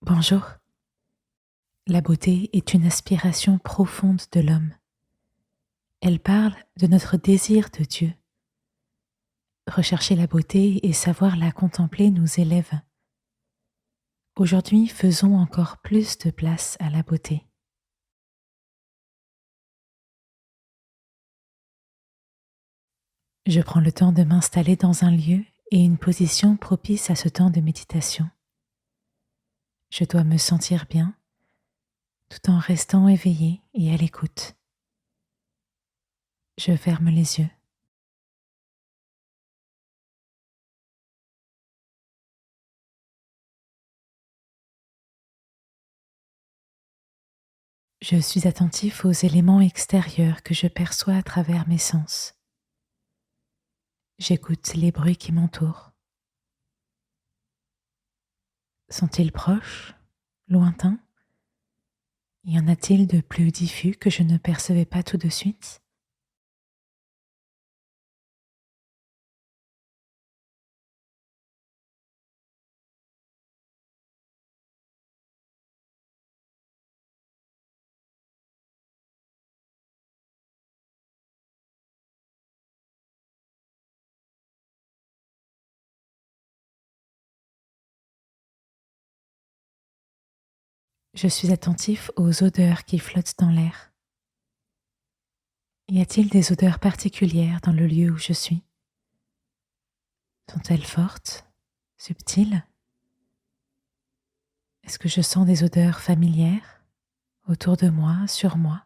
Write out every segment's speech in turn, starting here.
Bonjour. La beauté est une aspiration profonde de l'homme. Elle parle de notre désir de Dieu. Rechercher la beauté et savoir la contempler nous élève. Aujourd'hui, faisons encore plus de place à la beauté. Je prends le temps de m'installer dans un lieu et une position propice à ce temps de méditation. Je dois me sentir bien tout en restant éveillé et à l'écoute. Je ferme les yeux. Je suis attentif aux éléments extérieurs que je perçois à travers mes sens. J'écoute les bruits qui m'entourent. Sont-ils proches, lointains? Y en a-t-il de plus diffus que je ne percevais pas tout de suite? Je suis attentif aux odeurs qui flottent dans l'air. Y a-t-il des odeurs particulières dans le lieu où je suis? Sont-elles fortes, subtiles? Est-ce que je sens des odeurs familières autour de moi, sur moi?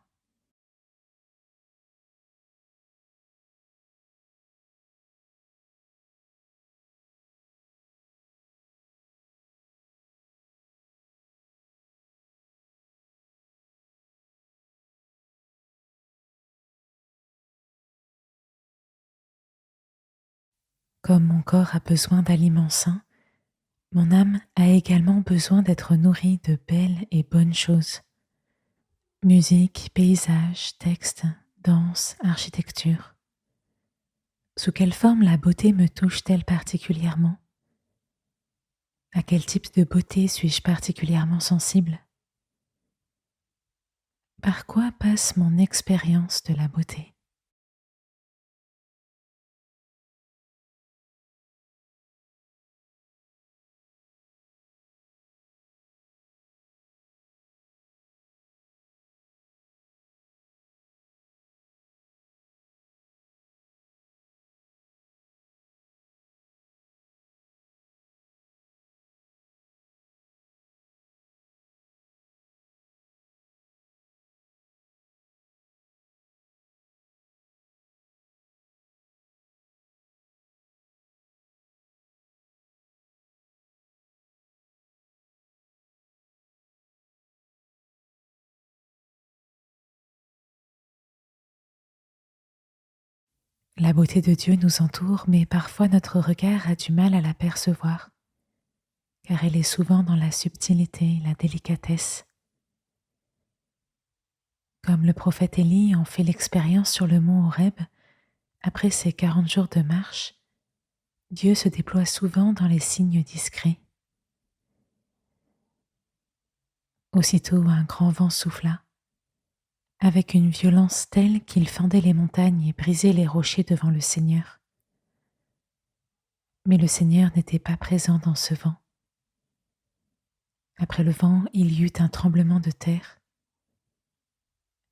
Comme mon corps a besoin d'aliments sains, mon âme a également besoin d'être nourrie de belles et bonnes choses. Musique, paysages, textes, danse, architecture. Sous quelle forme la beauté me touche-t-elle particulièrement? À quel type de beauté suis-je particulièrement sensible? Par quoi passe mon expérience de la beauté? La beauté de Dieu nous entoure, mais parfois notre regard a du mal à la percevoir, car elle est souvent dans la subtilité, la délicatesse. Comme le prophète Élie en fait l'expérience sur le mont Horeb, après ses 40 jours de marche, Dieu se déploie souvent dans les signes discrets. Aussitôt un grand vent souffla, avec une violence telle qu'il fendait les montagnes et brisait les rochers devant le Seigneur. Mais le Seigneur n'était pas présent dans ce vent. Après le vent, il y eut un tremblement de terre,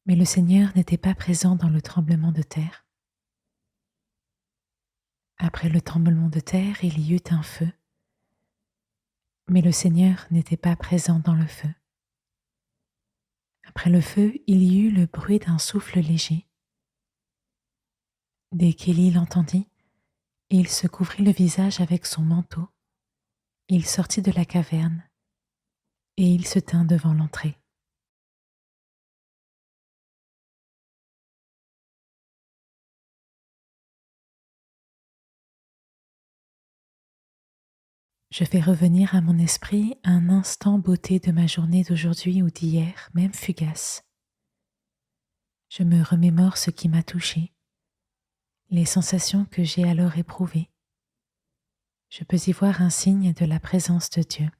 mais le Seigneur n'était pas présent dans le tremblement de terre. Après le tremblement de terre, il y eut un feu, mais le Seigneur n'était pas présent dans le feu. Après le feu, il y eut le bruit d'un souffle léger. Dès qu'Élie l'entendit, il se couvrit le visage avec son manteau, il sortit de la caverne et il se tint devant l'entrée. Je fais revenir à mon esprit un instant beauté de ma journée d'aujourd'hui ou d'hier, même fugace. Je me remémore ce qui m'a touché, les sensations que j'ai alors éprouvées. Je peux y voir un signe de la présence de Dieu.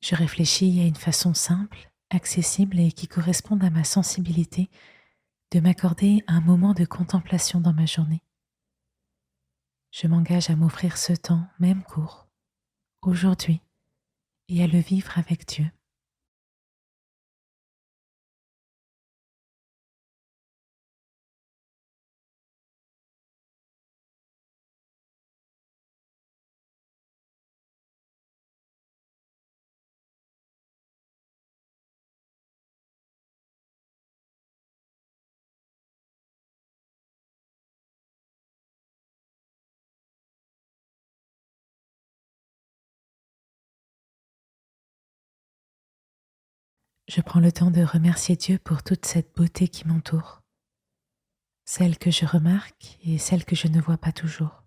Je réfléchis à une façon simple, accessible et qui corresponde à ma sensibilité de m'accorder un moment de contemplation dans ma journée. Je m'engage à m'offrir ce temps, même court, aujourd'hui, et à le vivre avec Dieu. Je prends le temps de remercier Dieu pour toute cette beauté qui m'entoure, celle que je remarque et celle que je ne vois pas toujours.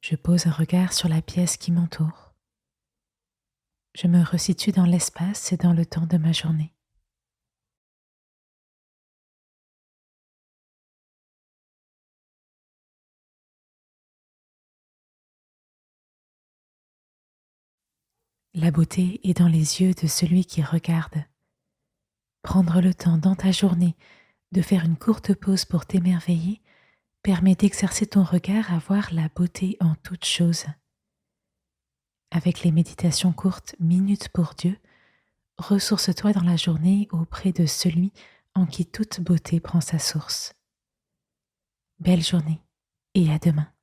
Je pose un regard sur la pièce qui m'entoure. Je me resitue dans l'espace et dans le temps de ma journée. La beauté est dans les yeux de celui qui regarde. Prendre le temps dans ta journée de faire une courte pause pour t'émerveiller permet d'exercer ton regard à voir la beauté en toute chose. Avec les méditations courtes Minutes pour Dieu, ressource-toi dans la journée auprès de celui en qui toute beauté prend sa source. Belle journée et à demain.